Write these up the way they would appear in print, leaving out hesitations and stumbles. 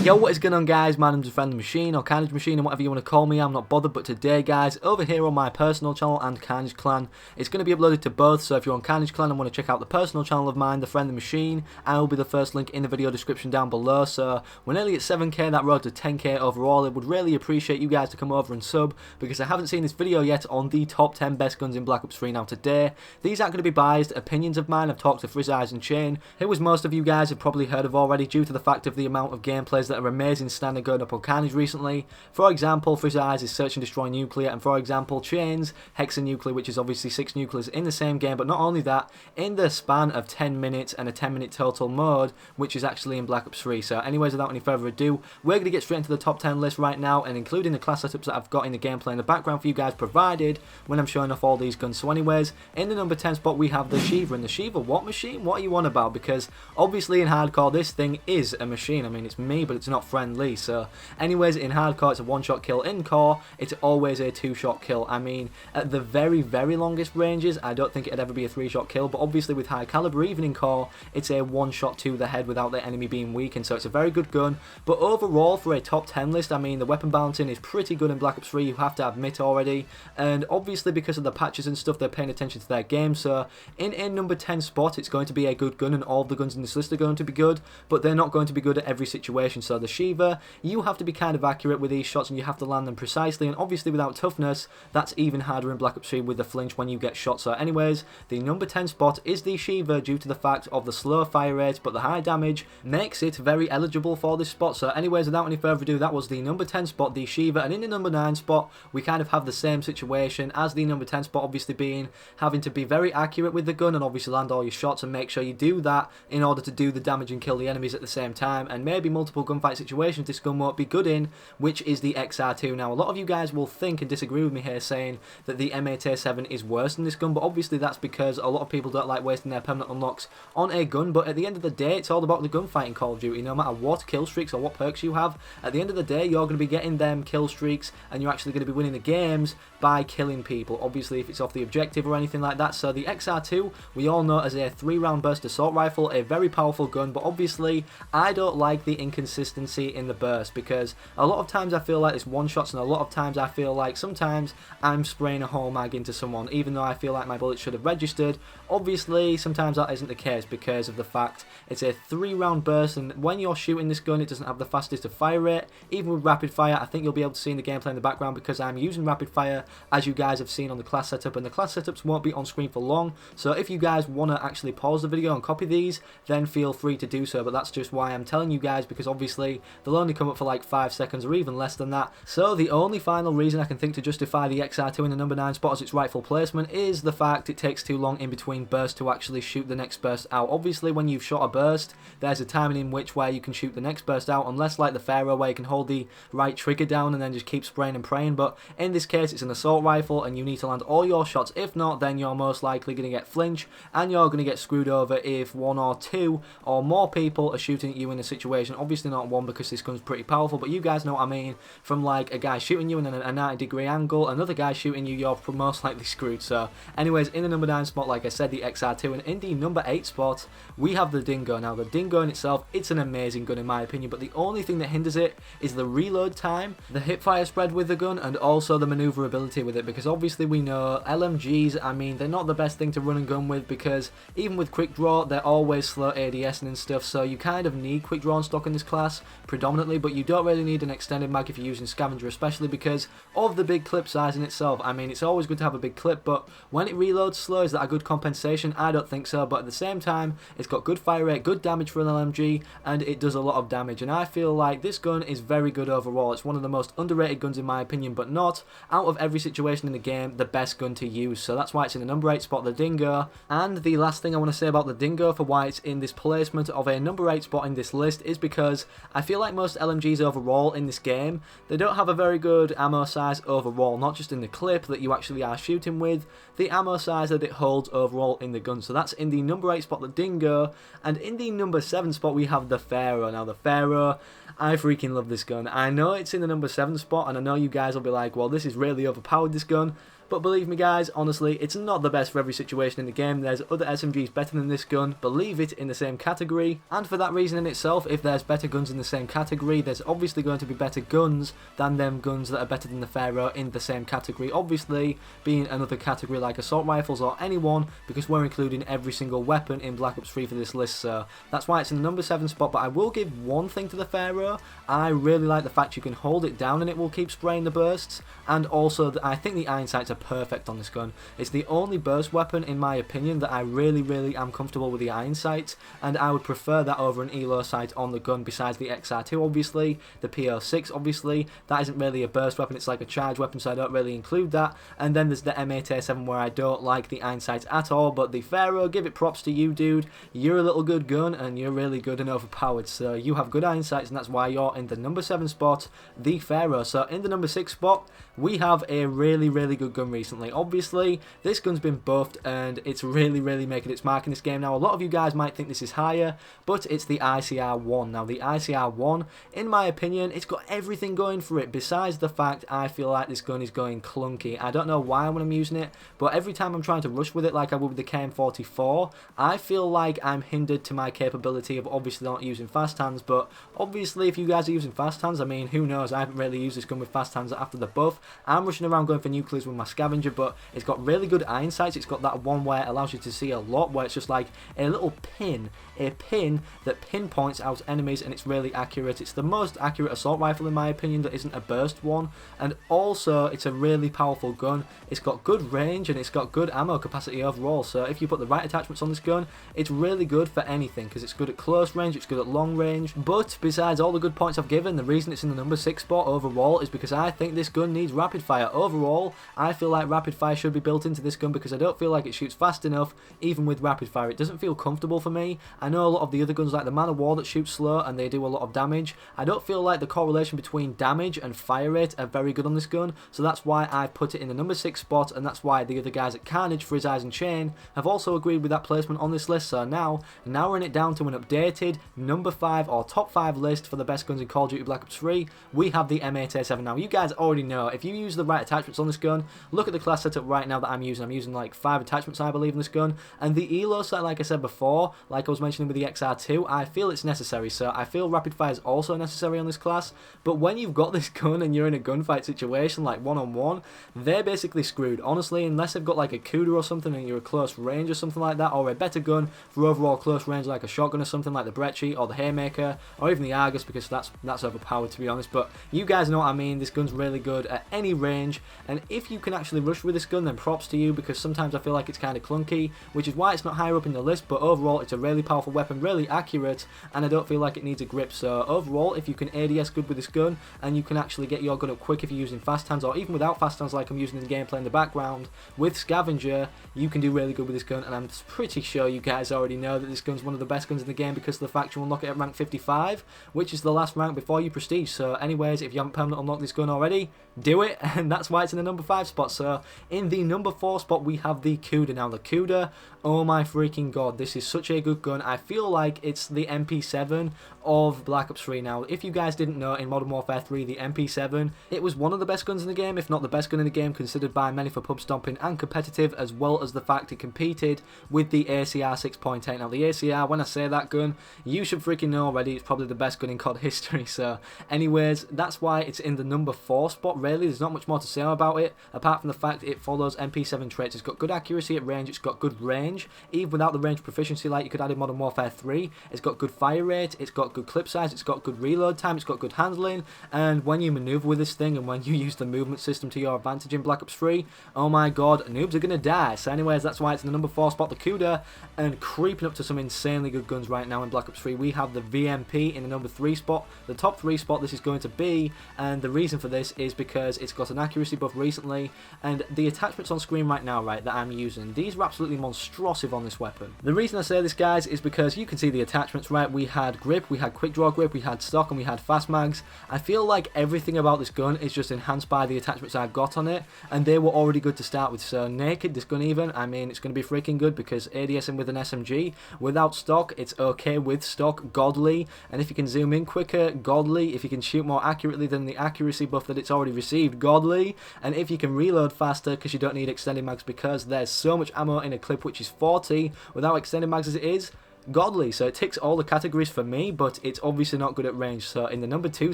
Yo, what is going on, guys? My name's Friendly Machine, or Carnage Machine, and whatever you want to call me, I'm not bothered. But today, guys, over here on my personal channel and Carnage Clan, it's going to be uploaded to both. So if you're on Carnage Clan and want to check out the personal channel of mine, the Friendly Machine, I will be the first link in the video description down below. So we're nearly at 7k, that road to 10k overall. I would really appreciate you guys to come over and sub, because I haven't seen this video yet on the top 10 best guns in Black Ops 3 now today. These aren't going to be biased opinions of mine. I've talked to Frizz Eyes and Chain, who as most of you guys have probably heard of already, due to the fact of the amount of gameplays that are amazing standing going up on Carnage recently. For example, Frizz Eyes is Search and Destroy Nuclear, and for example, Chain's Hexa Nuclear, which is obviously 6 nuclears in the same game. But not only that, in the span of 10 minutes and a 10-minute total mode, which is actually in Black Ops 3. So anyways, without any further ado, we're going to get straight into the top 10 list right now, and including the class setups that I've got in the gameplay in the background for you guys provided when I'm showing off all these guns. So anyways, in the number 10 spot we have the Shiva. And the Shiva, what machine? What are you on about? Because obviously in hardcore this thing is a machine. I mean, it's me, but it's not friendly. So anyways, in hardcore it's a one-shot kill. In core it's always a two-shot kill. I mean, at the very longest ranges I don't think it'd ever be a three-shot kill, but obviously with high caliber, even in core, it's a one-shot to the head without the enemy being weakened. So it's a very good gun. But overall, for a top 10 list, I mean, the weapon balancing is pretty good in Black Ops 3, you have to admit already, and obviously because of the patches and stuff, they're paying attention to their game. So in a number 10 spot, it's going to be a good gun, and all of the guns in this list are going to be good, but they're not going to be good at every situation. So the Shiva, you have to be kind of accurate with these shots, and you have to land them precisely, and obviously without toughness, that's even harder in Black Ops 3 with the flinch when you get shot. So anyways, the number 10 spot is the Shiva due to the fact of the slow fire rate, but the high damage makes it very eligible for this spot. So anyways, without any further ado, that was the number 10 spot, the Shiva. And in the number 9 spot, we kind of have the same situation as the number 10 spot, obviously being having to be very accurate with the gun and obviously land all your shots, and make sure you do that in order to do the damage and kill the enemies at the same time. And maybe multiple gunfight situations this gun won't be good in, which is the XR2. Now, a lot of you guys will think and disagree with me here, saying that the M8A7 is worse than this gun, but obviously that's because a lot of people don't like wasting their permanent unlocks on a gun. But at the end of the day, it's all about the gunfight in Call of Duty. No matter what kill streaks or what perks you have, at the end of the day, you're going to be getting them kill streaks, and you're actually going to be winning the games by killing people, obviously if it's off the objective or anything like that. So the XR2, we all know as a 3-round burst assault rifle, a very powerful gun, but obviously I don't like the inconsistency in the burst, because a lot of times I feel like it's one shots, and a lot of times I feel like sometimes I'm spraying a whole mag into someone, even though I feel like my bullets should have registered. Obviously sometimes that isn't the case because of the fact it's a 3-round burst, and when you're shooting this gun, it doesn't have the fastest of fire rate. Even with rapid fire, I think you'll be able to see in the gameplay in the background, because I'm using rapid fire, as you guys have seen on the class setup, and the class setups won't be on screen for long. So if you guys want to actually pause the video and copy these, then feel free to do so, but that's just why I'm telling you guys, because obviously they'll only come up for like 5 seconds or even less than that. So the only final reason I can think to justify the XR2 in the number 9 spot as its rightful placement is the fact it takes too long in between bursts to actually shoot the next burst out. Obviously when you've shot a burst, there's a timing in which where you can shoot the next burst out, unless like the Pharo where you can hold the right trigger down and then just keep spraying and praying. But in this case it's an assault rifle, and you need to land all your shots. If not, then you're most likely going to get flinch, and you're going to get screwed over if 1 or 2 or more people are shooting at you in a situation. Obviously not 1, because this gun's pretty powerful, but you guys know what I mean. From like a guy shooting you in a 90-degree angle, another guy shooting you, you're most likely screwed. So anyways, in the number 9 spot, like I said, the XR2, and in the number 8 spot we have the Dingo. Now the Dingo in itself, it's an amazing gun in my opinion, but the only thing that hinders it is the reload time, the hipfire spread with the gun, and also the maneuverability with it, because obviously we know LMGs, I mean, they're not the best thing to run and gun with, because even with quick draw they're always slow ADSing and stuff. So you kind of need quick draw and stock in this class predominantly, but you don't really need an extended mag if you're using scavenger, especially because of the big clip size in itself. I mean, it's always good to have a big clip, but when it reloads slow, is that a good compensation? I don't think so. But at the same time, it's got good fire rate, good damage for an LMG, and it does a lot of damage, and I feel like this gun is very good overall. It's one of the most underrated guns in my opinion, but not, out of every situation in the game, the best gun to use. So that's why it's in the number 8 spot, the Dingo. And the last thing I want to say about the Dingo for why it's in this placement of a number 8 spot in this list is because I feel like most LMGs overall in this game, they don't have a very good ammo size overall, not just in the clip that you actually are shooting with, the ammo size that it holds overall in the gun. So that's in the number 8 spot, the Dingo. And in the number 7 spot we have the Pharo. Now the Pharo, I freaking love this gun. I know it's in the number 7 spot, and I know you guys will be like, well, this is really overpowered, this gun. But believe me guys, honestly, it's not the best for every situation in the game. There's other SMGs better than this gun, believe it, in the same category, and for that reason in itself, if there's better guns in the same category, there's obviously going to be better guns than them guns that are better than the Pharo in the same category, obviously being another category like assault rifles or anyone, because we're including every single weapon in Black Ops 3 for this list, so that's why it's in the number 7 spot. But I will give one thing to the Pharo. I really like the fact you can hold it down and it will keep spraying the bursts, and also I think the iron sights are perfect on this gun. It's the only burst weapon in my opinion that I really am comfortable with the iron sights, and I would prefer that over an ELO sight on the gun besides the XR2 obviously, the PO6 obviously. That isn't really a burst weapon, it's like a charge weapon, so I don't really include that. And then there's the M8A7 where I don't like the iron sights at all, but the Pharo, give it props to you dude, you're a little good gun and you're really good and overpowered, so you have good iron sights and that's why you're in the number 7 spot, the Pharo. So in the number 6 spot, we have a really good gun recently. Obviously, this gun's been buffed and it's really making its mark in this game. Now, a lot of you guys might think this is higher, but it's the ICR-1. Now, the ICR-1, in my opinion, it's got everything going for it, besides the fact I feel like this gun is going clunky. I don't know why when I'm using it, but every time I'm trying to rush with it like I would with the KM44, I feel like I'm hindered to my capability of obviously not using fast hands. But obviously, if you guys are using fast hands, I mean, who knows, I haven't really used this gun with fast hands after the buff. I'm rushing around going for nuclears with my scavenger, but it's got really good iron sights. It's got that one where it allows you to see a lot, where it's just like a little pin, that pinpoints out enemies, and it's really accurate. It's the most accurate assault rifle in my opinion that isn't a burst one, and also it's a really powerful gun. It's got good range and it's got good ammo capacity overall, so if you put the right attachments on this gun, it's really good for anything, because it's good at close range, it's good at long range. But besides all the good points I've given, the reason it's in the number 6 spot overall is because I think this gun needs rapid fire. Overall, I feel like rapid fire should be built into this gun, because I don't feel like it shoots fast enough even with rapid fire. It doesn't feel comfortable for me. I know a lot of the other guns like the Man of War that shoot slow and they do a lot of damage. I don't feel like the correlation between damage and fire rate are very good on this gun, so that's why I've put it in the number 6 spot, and that's why the other guys at Carnage for his Eyes and Chain have also agreed with that placement on this list. So now narrowing it down to an updated number 5 or top 5 list for the best guns in Call of Duty Black Ops 3, we have the M8A7. Now, you guys already know, if you use the right attachments on this gun, look at the class setup right now that I'm using. I'm using like 5 attachments, I believe, in this gun, and the ELO set, like I said before, like I was mentioning with the XR2, I feel it's necessary. So I feel rapid fire is also necessary on this class, but when you've got this gun and you're in a gunfight situation like one-on-one, they're basically screwed, honestly, unless they've got like a Kuda or something and you're a close range or something like that, or a better gun for overall close range like a shotgun or something like the Brecci or the Haymaker or even the Argus, because that's overpowered to be honest. But you guys know what I mean, this gun's really good at any range, and if you can actually rush with this gun, then props to you, because sometimes I feel like it's kind of clunky, which is why it's not higher up in the list. But overall, it's a really powerful weapon, really accurate, and I don't feel like it needs a grip. So overall, if you can ADS good with this gun and you can actually get your gun up quick if you're using fast hands, or even without fast hands like I'm using in the gameplay in the background with scavenger, you can do really good with this gun. And I'm pretty sure you guys already know that this gun's one of the best guns in the game, because of the fact you unlock it at rank 55, which is the last rank before you prestige. So anyways, if you haven't permanently unlocked this gun already, do it, and that's why it's in the number 5 spot. So in the number 4 spot, we have the Kuda. Now the Kuda, oh my freaking god, this is such a good gun. I feel like it's the MP7 of Black Ops 3. Now, if you guys didn't know, in Modern Warfare 3, the MP7, it was one of the best guns in the game, if not the best gun in the game, considered by many for pub stomping and competitive, as well as the fact it competed with the ACR 6.8. Now, the ACR, when I say that gun, you should freaking know already, it's probably the best gun in COD history. So, anyways, that's why it's in the number 4 spot, really. There's not much more to say about it, apart from the fact it follows MP7 traits. It's got good accuracy at range, it's got good range, even without the range proficiency like you could add in Modern Warfare 3. It's got good fire rate, it's got good clip size, it's got good reload time, it's got good handling, and when you maneuver with this thing and when you use the movement system to your advantage in Black Ops 3, oh my god, noobs are gonna die. So anyways, that's why it's in the number 4 spot, the Kuda. And creeping up to some insanely good guns right now in Black Ops 3, we have the VMP in the number 3 spot, the top 3 spot this is going to be, and the reason for this is because it's got an accuracy buff recently, and the attachments on screen right now, right, that I'm using, these are absolutely monstrosive on this weapon. The reason I say this, guys, is because you can see the attachments, right? We had grip, we had quick draw grip, we had stock, and we had fast mags. I feel like everything about this gun is just enhanced by the attachments I've got on it, and they were already good to start with. So naked, this gun even, I mean, it's going to be freaking good because ADSing with an SMG. Without stock, it's okay. With stock, godly. And if you can zoom in quicker, godly. If you can shoot more accurately than the accuracy buff that it's already received, godly. And if you can reload faster because you don't need extended mags because there's so much ammo in a clip, which is 40 without extended mags as it is, godly. So it ticks all the categories for me, but it's obviously not good at range. So in the number 2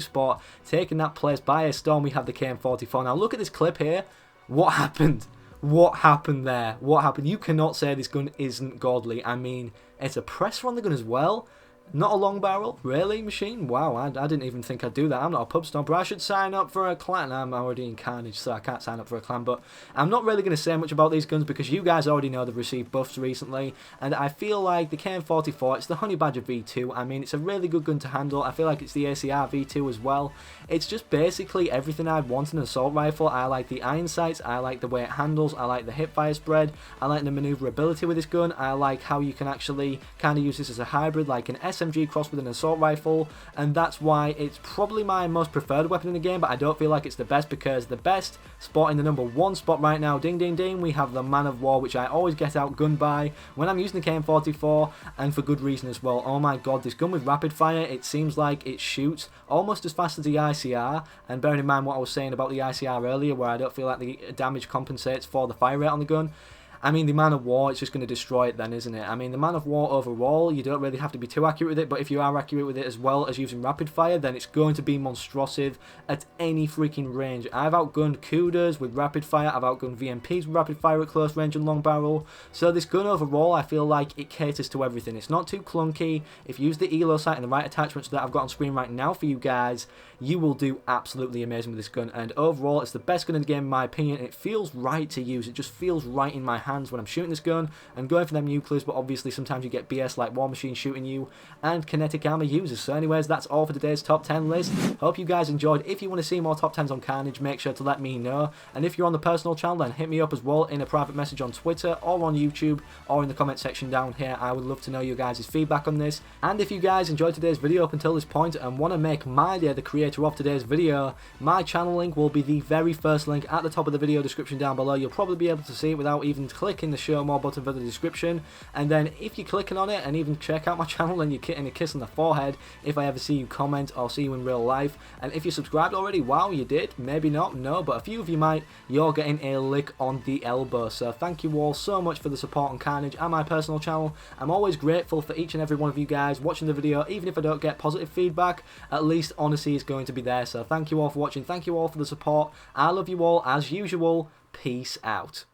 spot, taking that place by a storm, we have the KN-44. Now look at this clip here. What happened? What happened there? What happened? You cannot say this gun isn't godly. I mean, it's a pressure on the gun as well. Not a long barrel? Really, Machine? Wow, I didn't even think I'd do that. I'm not a pub stomper. I should sign up for a clan. I'm already in Carnage, so I can't sign up for a clan. But I'm not really going to say much about these guns because you guys already know they've received buffs recently. And I feel like the KN-44, it's the Honey Badger V2. I mean, it's a really good gun to handle. I feel like it's the ACR V2 as well. It's just basically everything I'd want in an assault rifle. I like the iron sights. I like the way it handles. I like the hipfire spread. I like the maneuverability with this gun. I like how you can actually kind of use this as a hybrid, like an SMG crossed with an assault rifle, and that's why it's probably my most preferred weapon in the game, but I don't feel like it's the best because the best spot in the number 1 spot right now, ding ding ding, we have the Man of War, which I always get outgunned by when I'm using the KN-44, and for good reason as well. Oh my god, this gun with rapid fire, it seems like it shoots almost as fast as the ICR, and bearing in mind what I was saying about the ICR earlier, where I don't feel like the damage compensates for the fire rate on the gun. I mean, the Man of War, it's just going to destroy it then, isn't it? I mean, the Man of War overall, you don't really have to be too accurate with it, but if you are accurate with it as well as using rapid fire, then it's going to be monstrosive at any freaking range. I've outgunned Kudas with rapid fire, I've outgunned VMPs with rapid fire at close range and long barrel, so this gun overall, I feel like it caters to everything. It's not too clunky. If you use the ELO sight and the right attachments that I've got on screen right now for you guys, you will do absolutely amazing with this gun, and overall, it's the best gun in the game in my opinion. It feels right to use. It just feels right in my hand when I'm shooting this gun and going for them nuclears, but obviously sometimes you get BS like War Machine shooting you and kinetic armor users. So anyways, that's all for today's top 10 list. Hope you guys enjoyed. If you want to see more top 10s on Carnage, make sure to let me know, and if you're on the personal channel, then hit me up as well in a private message on Twitter or on YouTube or in the comment section down here. I would love to know your guys' feedback on this, and if you guys enjoyed today's video up until this point and want to make my day the creator of today's video, my channel link will be the very first link at the top of the video description down below. You'll probably be able to see it without even clicking the show more button for the description, and then if you're clicking on it and even check out my channel, then you're getting a kiss on the forehead if I ever see you comment or see you in real life. And if you're subscribed already, wow, you did, maybe not, no, but a few of you might, you're getting a lick on the elbow. So thank you all so much for the support on Carnage and my personal channel. I'm always grateful for each and every one of you guys watching the video. Even if I don't get positive feedback, at least honesty is going to be there. So thank you all for watching, thank you all for the support. I love you all as usual. Peace out.